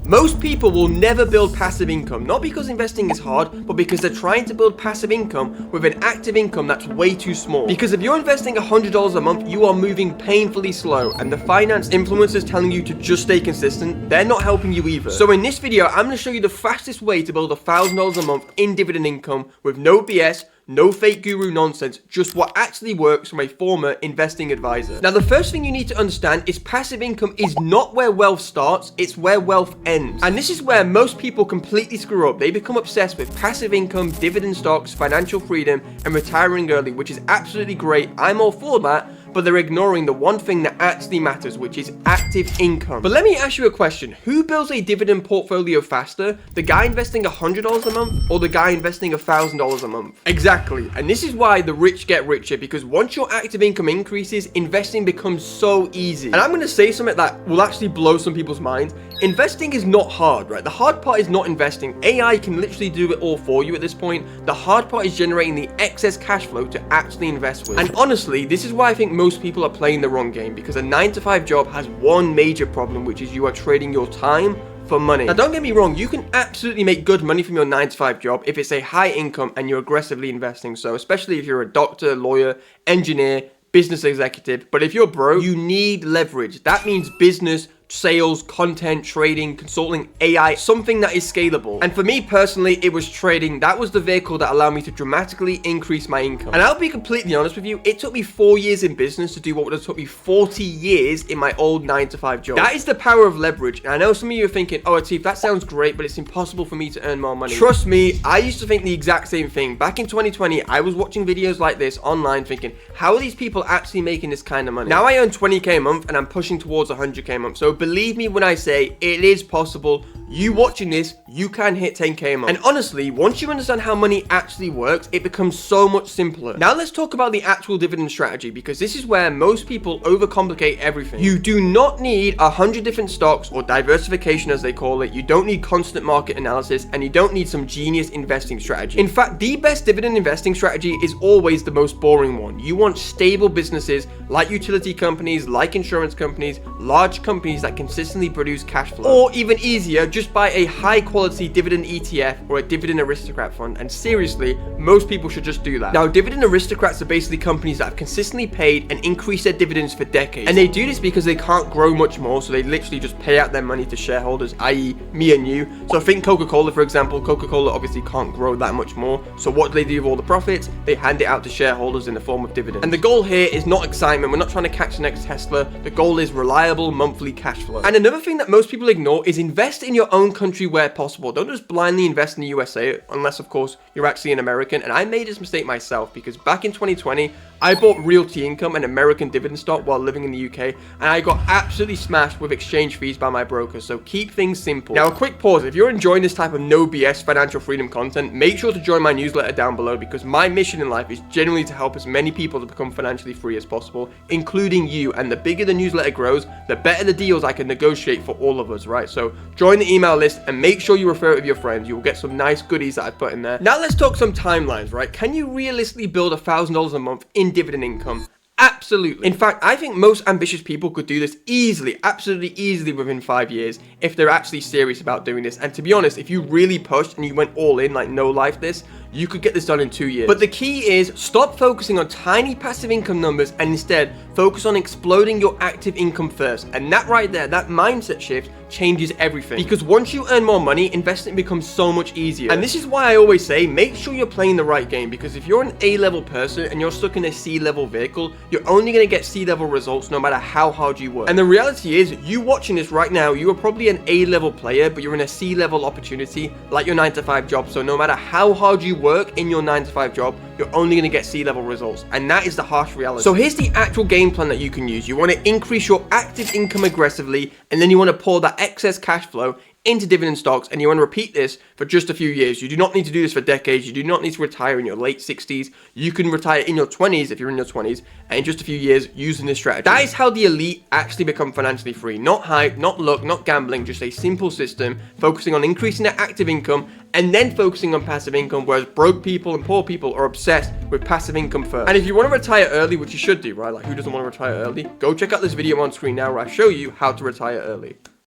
Most people will never build passive income, not because investing is hard, but because they're trying to build passive income with an active income that's way too small. Because if you're investing $100 a month, you are moving painfully slow, and the finance influencers telling you to just stay consistent, they're not helping you either. So in this video, I'm going to show you the fastest way to build $1,000 a month in dividend income with no BS, no fake guru nonsense, just what actually works from a former investing advisor. Now, the first thing you need to understand is passive income is not where wealth starts, it's where wealth ends. And this is where most people completely screw up. They become obsessed with passive income, dividend stocks, financial freedom, and retiring early, which is absolutely great. I'm all for that. But they're ignoring the one thing that actually matters, which is active income. But let me ask you a question. Who builds a dividend portfolio faster? The guy investing $100 a month or the guy investing $1,000 a month? Exactly. And this is why the rich get richer, because once your active income increases, investing becomes so easy. And I'm going to say something that will actually blow some people's minds. Investing is not hard, right? The hard part is not investing. AI can literally do it all for you at this point. The hard part is generating the excess cash flow to actually invest with. And honestly, this is why I think most people are playing the wrong game, because a 9-to-5 job has one major problem, which is you are trading your time for money. Now, don't get me wrong, you can absolutely make good money from your 9-to-5 job if it's a high income and you're aggressively investing. So especially if you're a doctor, lawyer, engineer, business executive. But if you're broke, you need leverage. That means business, sales, content, trading, consulting, AI, something that is scalable. And for me personally, it was trading. That was the vehicle that allowed me to dramatically increase my income. And I'll be completely honest with you, it took me 4 years in business to do what would have took me 40 years in my old 9-to-5 job. That is the power of leverage. And I know some of you are thinking, oh, Atif, that sounds great, but it's impossible for me to earn more money. Trust me, I used to think the exact same thing. Back in 2020, I was watching videos like this online thinking, how are these people actually making this kind of money? Now I earn 20K a month and I'm pushing towards 100K a month. So believe me when I say it is possible. You watching this, you can hit 10K a month. And honestly, once you understand how money actually works, it becomes so much simpler. Now let's talk about the actual dividend strategy, because this is where most people overcomplicate everything. You do not need 100 different stocks, or diversification as they call it. You don't need constant market analysis, and you don't need some genius investing strategy. In fact, the best dividend investing strategy is always the most boring one. You want stable businesses like utility companies, like insurance companies, large companies that consistently produce cash flow. Or even easier, just buy a high quality dividend ETF or a dividend aristocrat fund. And seriously, most people should just do that. Now, dividend aristocrats are basically companies that have consistently paid and increased their dividends for decades. And they do this because they can't grow much more, so they literally just pay out their money to shareholders, i.e. me and you. So think Coca-Cola, for example. Coca-Cola obviously can't grow that much more. So what do they do with all the profits? They hand it out to shareholders in the form of dividends. And the goal here is not excitement. We're not trying to catch the next Tesla. The goal is reliable monthly cash flow. And another thing that most people ignore is invest in your own country where possible. Don't just blindly invest in the USA, unless of course you're actually an American. And I made this mistake myself, because back in 2020 I bought Realty Income, an American dividend stock, while living in the UK, and I got absolutely smashed with exchange fees by my broker. So keep things simple. Now, a quick pause. If you're enjoying this type of no BS financial freedom content, make sure to join my newsletter down below, because my mission in life is genuinely to help as many people to become financially free as possible, including you. And the bigger the newsletter grows, the better the deals I can negotiate for all of us, right? So join the email list and make sure you refer it with your friends. You will get some nice goodies that I put in there. Now let's talk some timelines, right? Can you realistically build $1,000 a month in dividend income? Absolutely. In fact, I think most ambitious people could do this easily, absolutely easily within 5 years if they're actually serious about doing this. And to be honest, if you really pushed and you went all in, like no life this, you could get this done in 2 years. But the key is stop focusing on tiny passive income numbers and instead focus on exploding your active income first. And that right there, that mindset shift changes everything. Because once you earn more money, investing becomes so much easier. And this is why I always say, make sure you're playing the right game. Because if you're an A-level person and you're stuck in a C-level vehicle, you're only going to get C-level results no matter how hard you work. And the reality is, you watching this right now, you are probably an A-level player, but you're in a C-level opportunity like your 9-to-5 job. So no matter how hard you work in your 9-to-5 job, you're only going to get C-level results. And that is the harsh reality. So here's the actual game plan that you can use. You want to increase your active income aggressively, and then you want to pour that excess cash flow into dividend stocks, and you want to repeat this for just a few years. You do not need to do this for decades. You do not need to retire in your late 60s. You can retire in your 20s if you're in your 20s, and in just a few years using this strategy. That is how the elite actually become financially free. Not hype, not luck, not gambling, just a simple system focusing on increasing their active income and then focusing on passive income, whereas broke people and poor people are obsessed with passive income first. And if you want to retire early, which you should do, right? Like, who doesn't want to retire early? Go check out this video on screen now where I show you how to retire early.